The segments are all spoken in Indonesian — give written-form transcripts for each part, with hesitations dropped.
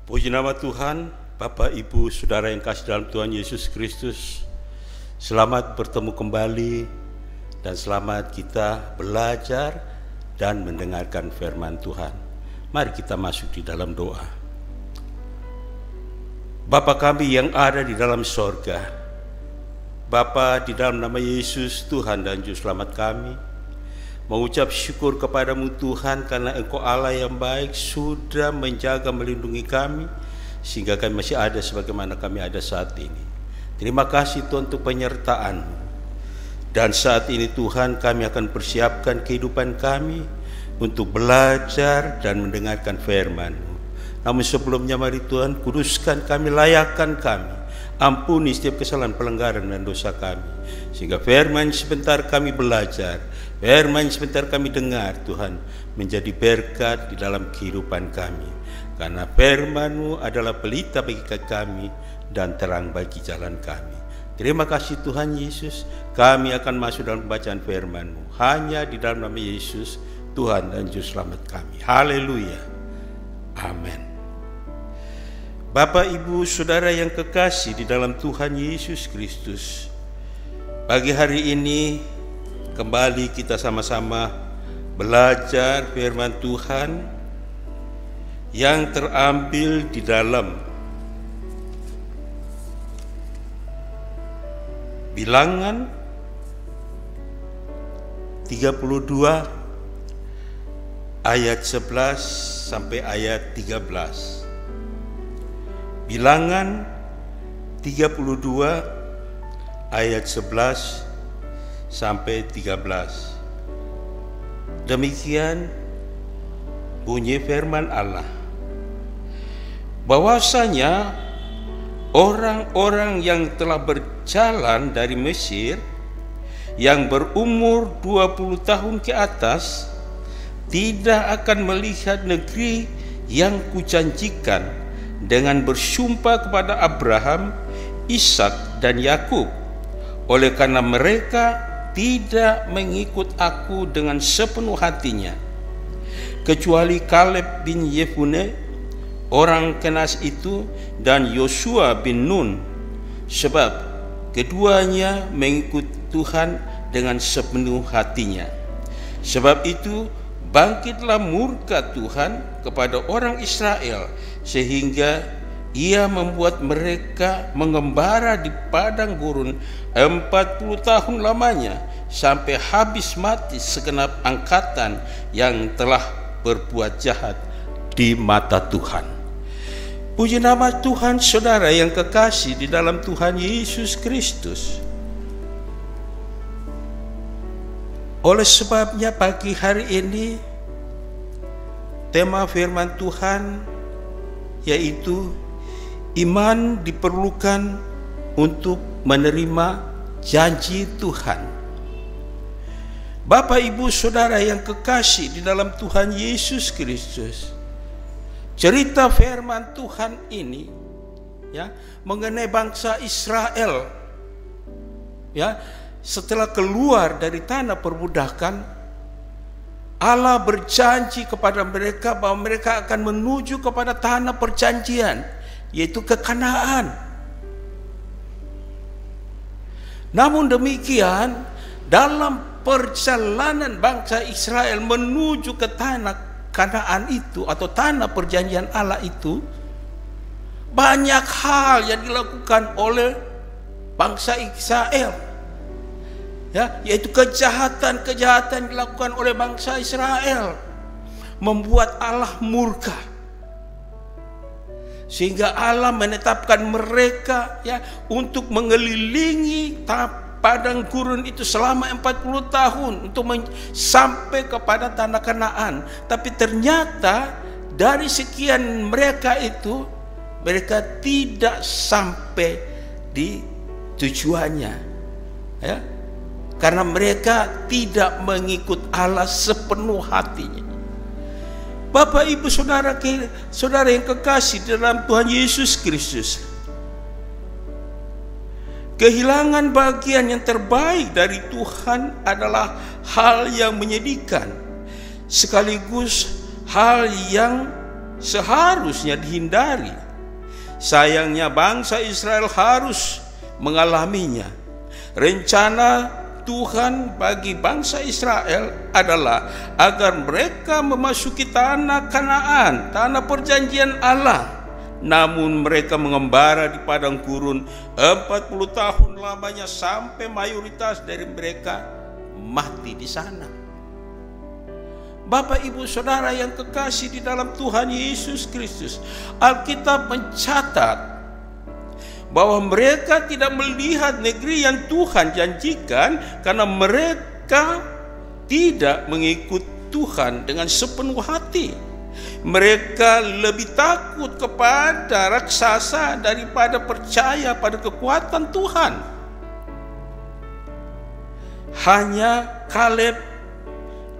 Puji nama Tuhan, Bapak, Ibu, Saudara yang kasih dalam Tuhan Yesus Kristus. Selamat bertemu kembali dan selamat kita belajar dan mendengarkan firman Tuhan. Mari kita masuk di dalam doa. Bapa kami yang ada di dalam sorga, Bapa, di dalam nama Yesus Tuhan dan Juru Selamat kami, mengucap syukur kepadamu Tuhan, karena Engkau Allah yang baik sudah menjaga melindungi kami sehingga kami masih ada sebagaimana kami ada saat ini. Terima kasih Tuhan untuk penyertaan-Mu. Dan saat ini Tuhan, kami akan persiapkan kehidupan kami untuk belajar dan mendengarkan firman-Mu. Namun sebelumnya mari Tuhan, kuduskan kami, layakkan kami, ampuni setiap kesalahan, pelanggaran dan dosa kami, sehingga firman sebentar kami belajar, firman sebentar kami dengar Tuhan, menjadi berkat di dalam kehidupan kami. Karena firman-Mu adalah pelita bagi kami dan terang bagi jalan kami. Terima kasih Tuhan Yesus. Kami akan masuk dalam pembacaan firman-Mu hanya di dalam nama Yesus Tuhan dan Juru Selamat kami. Haleluya. Amin. Bapak, Ibu, Saudara yang kekasih di dalam Tuhan Yesus Kristus, pagi hari ini kembali kita sama-sama belajar firman Tuhan yang terambil di dalam Bilangan 32 ayat 11 sampai ayat 13. Bilangan 32 ayat 11 sampai 13. Demikian bunyi firman Allah. Bahwasanya orang-orang yang telah berjalan dari Mesir yang berumur 20 tahun ke atas tidak akan melihat negeri yang kujanjikan dengan bersumpah kepada Abraham, Ishak dan Yakub, oleh karena mereka tidak mengikut aku dengan sepenuh hatinya, kecuali Kaleb bin Yefune orang Kenas itu dan Yosua bin Nun, sebab keduanya mengikut Tuhan dengan sepenuh hatinya. Sebab itu bangkitlah murka Tuhan kepada orang Israel, sehingga Ia membuat mereka mengembara di padang gurun 40 tahun lamanya, sampai habis mati segenap angkatan yang telah berbuat jahat di mata Tuhan. Puji nama Tuhan. Saudara yang kekasih di dalam Tuhan Yesus Kristus, oleh sebabnya pagi hari ini tema firman Tuhan yaitu iman diperlukan untuk menerima janji Tuhan. Bapak, Ibu, Saudara yang kekasih di dalam Tuhan Yesus Kristus, cerita firman Tuhan ini ya mengenai bangsa Israel ya, setelah keluar dari tanah perbudakan, Allah berjanji kepada mereka bahwa mereka akan menuju kepada tanah perjanjian, yaitu ke Kanaan. Namun demikian, dalam perjalanan bangsa Israel menuju ke tanah Kanaan itu atau tanah perjanjian Allah itu, banyak hal yang dilakukan oleh bangsa Israel. Ya, yaitu kejahatan-kejahatan dilakukan oleh bangsa Israel, membuat Allah murka, sehingga Allah menetapkan mereka ya untuk mengelilingi padang gurun itu selama 40 tahun untuk sampai kepada tanah Kanaan. Tapi ternyata dari sekian mereka itu, mereka tidak sampai di tujuannya ya, karena mereka tidak mengikut Allah sepenuh hatinya. Bapak, Ibu, Saudara yang kekasih dalam Tuhan Yesus Kristus, kehilangan bagian yang terbaik dari Tuhan adalah hal yang menyedihkan, sekaligus hal yang seharusnya dihindari. Sayangnya bangsa Israel harus mengalaminya. Rencana Tuhan bagi bangsa Israel adalah agar mereka memasuki tanah Kanaan, tanah perjanjian Allah. Namun mereka mengembara di padang gurun 40 tahun lamanya sampai mayoritas dari mereka mati di sana. Bapak, Ibu, Saudara yang kekasih di dalam Tuhan Yesus Kristus, Alkitab mencatat bahwa mereka tidak melihat negeri yang Tuhan janjikan karena mereka tidak mengikut Tuhan dengan sepenuh hati. Mereka lebih takut kepada raksasa daripada percaya pada kekuatan Tuhan. Hanya Kaleb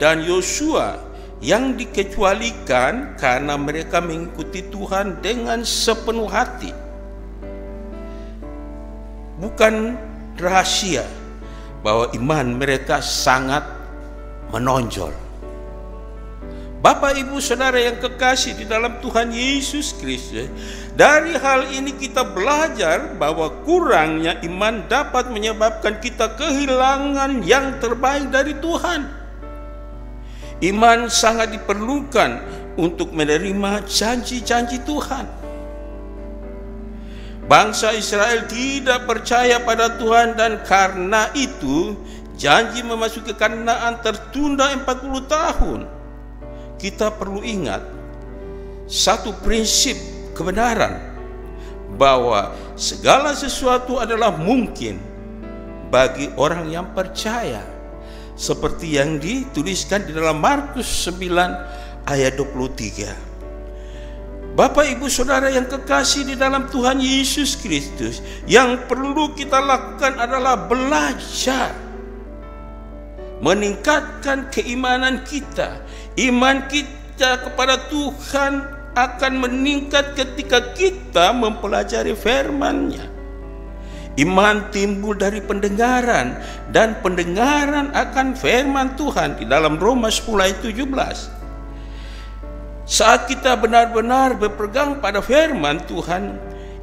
dan Yosua yang dikecualikan karena mereka mengikuti Tuhan dengan sepenuh hati. Bukan rahasia bahwa iman mereka sangat menonjol. Bapak, Ibu, Saudara yang kekasih di dalam Tuhan Yesus Kristus, dari hal ini kita belajar bahwa kurangnya iman dapat menyebabkan kita kehilangan yang terbaik dari Tuhan. Iman sangat diperlukan untuk menerima janji-janji Tuhan. Bangsa Israel tidak percaya pada Tuhan dan karena itu janji memasuki Kanaan tertunda 40 tahun. Kita perlu ingat satu prinsip kebenaran, bahwa segala sesuatu adalah mungkin bagi orang yang percaya, seperti yang dituliskan di dalam Markus 9 ayat 23. Bapak, Ibu, Saudara yang kekasih di dalam Tuhan Yesus Kristus, yang perlu kita lakukan adalah belajar meningkatkan keimanan kita. Iman kita kepada Tuhan akan meningkat ketika kita mempelajari firman-Nya. Iman timbul dari pendengaran, dan pendengaran akan firman Tuhan di dalam Roma 10 ayat 17. Saat kita benar-benar berpegang pada firman Tuhan,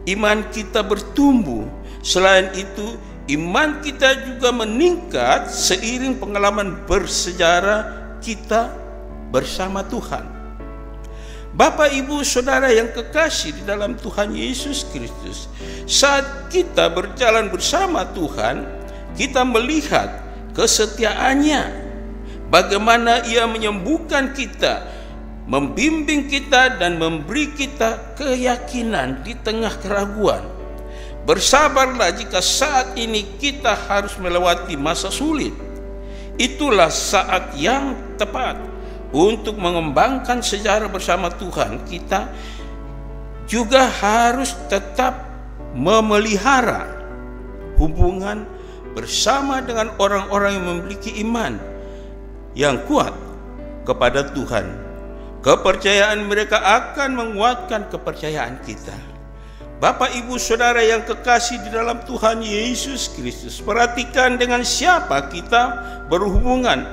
iman kita bertumbuh. Selain itu, iman kita juga meningkat seiring pengalaman bersejarah kita bersama Tuhan. Bapak, Ibu, Saudara yang kekasih di dalam Tuhan Yesus Kristus, saat kita berjalan bersama Tuhan, kita melihat kesetiaannya, bagaimana Ia menyembuhkan kita, membimbing kita, dan memberi kita keyakinan di tengah keraguan. Bersabarlah jika saat ini kita harus melewati masa sulit. Itulah saat yang tepat untuk mengembangkan sejarah bersama Tuhan. Kita juga harus tetap memelihara hubungan bersama dengan orang-orang yang memiliki iman yang kuat kepada Tuhan. Kepercayaan mereka akan menguatkan kepercayaan kita. Bapak, Ibu, Saudara yang kekasih di dalam Tuhan Yesus Kristus, perhatikan dengan siapa kita berhubungan.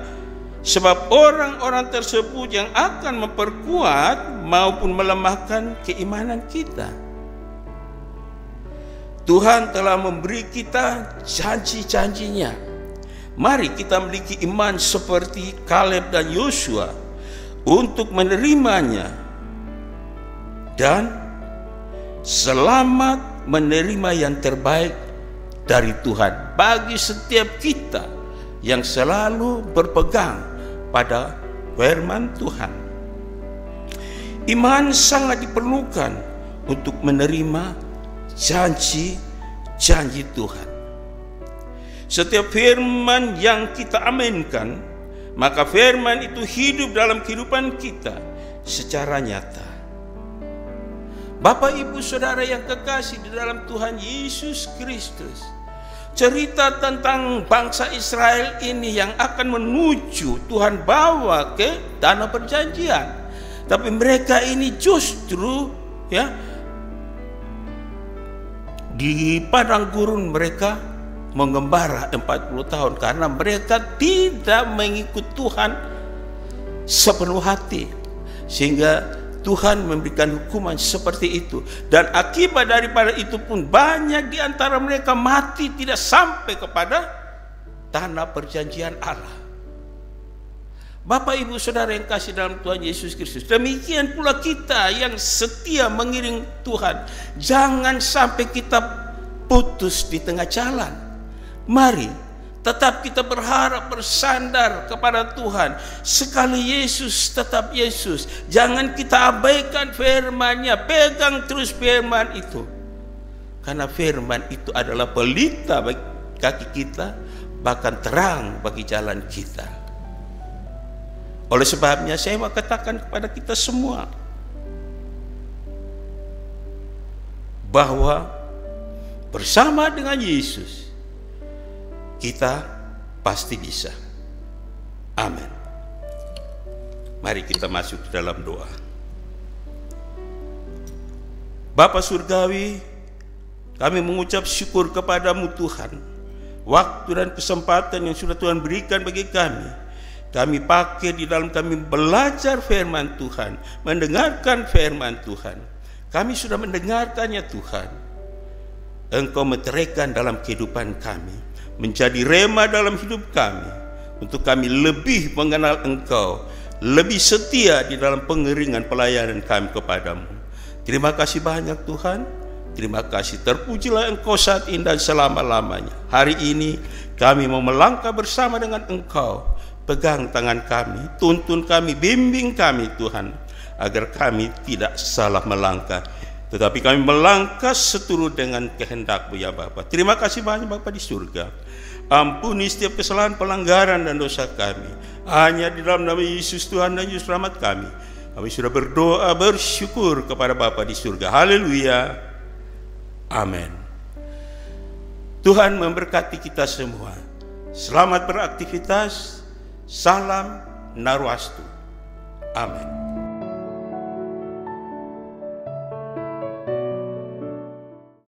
Sebab orang-orang tersebut yang akan memperkuat maupun melemahkan keimanan kita. Tuhan telah memberi kita janji-janjinya. Mari kita memiliki iman seperti Kaleb dan Yosua untuk menerimanya dan selamat menerima yang terbaik dari Tuhan bagi setiap kita yang selalu berpegang pada firman Tuhan. Iman sangat diperlukan untuk menerima janji-janji Tuhan. Setiap firman yang kita aminkan, maka firman itu hidup dalam kehidupan kita secara nyata. Bapak, Ibu, Saudara yang kekasih di dalam Tuhan Yesus Kristus, cerita tentang bangsa Israel ini yang akan menuju Tuhan bawa ke tanah perjanjian. Tapi mereka ini justru di padang gurun mereka mengembara 40 tahun karena mereka tidak mengikut Tuhan sepenuh hati. Sehingga Tuhan memberikan hukuman seperti itu. Dan akibat daripada itu pun banyak di antara mereka mati tidak sampai kepada tanah perjanjian Allah. Bapak, Ibu, Saudara yang kasih dalam Tuhan Yesus Kristus, demikian pula kita yang setia mengiring Tuhan, jangan sampai kita putus di tengah jalan. Mari tetap kita berharap, bersandar kepada Tuhan. Sekali Yesus, tetap Yesus. Jangan kita abaikan firman-Nya, pegang terus firman itu. Karena firman itu adalah pelita bagi kaki kita, bahkan terang bagi jalan kita. Oleh sebabnya saya mau katakan kepada kita semua bahwa bersama dengan Yesus kita pasti bisa. Amin. Mari kita masuk ke dalam doa. Bapa Surgawi, kami mengucap syukur kepadamu Tuhan. Waktu dan kesempatan yang sudah Tuhan berikan bagi kami pakai di dalam kami belajar firman Tuhan, mendengarkan firman Tuhan. Kami sudah mendengarkannya Tuhan. Engkau meteraikan dalam kehidupan kami, menjadi rema dalam hidup kami, untuk kami lebih mengenal Engkau, lebih setia di dalam pengeringan pelayanan kami kepadamu. Terima kasih banyak Tuhan. Terima kasih, terpujilah Engkau saat ini dan selama-lamanya. Hari ini kami mau melangkah bersama dengan Engkau. Pegang tangan kami, tuntun kami, bimbing kami Tuhan, agar kami tidak salah melangkah, tetapi kami melangkah seturut dengan kehendak-Mu ya Bapa. Terima kasih banyak Bapa di surga. Ampuni setiap kesalahan, pelanggaran dan dosa kami. Hanya di dalam nama Yesus Tuhan dan Juru Selamat kami sudah berdoa, bersyukur kepada Bapa di surga. Haleluya. Amin. Tuhan memberkati kita semua. Selamat beraktivitas. Salam Narwastu. Amin.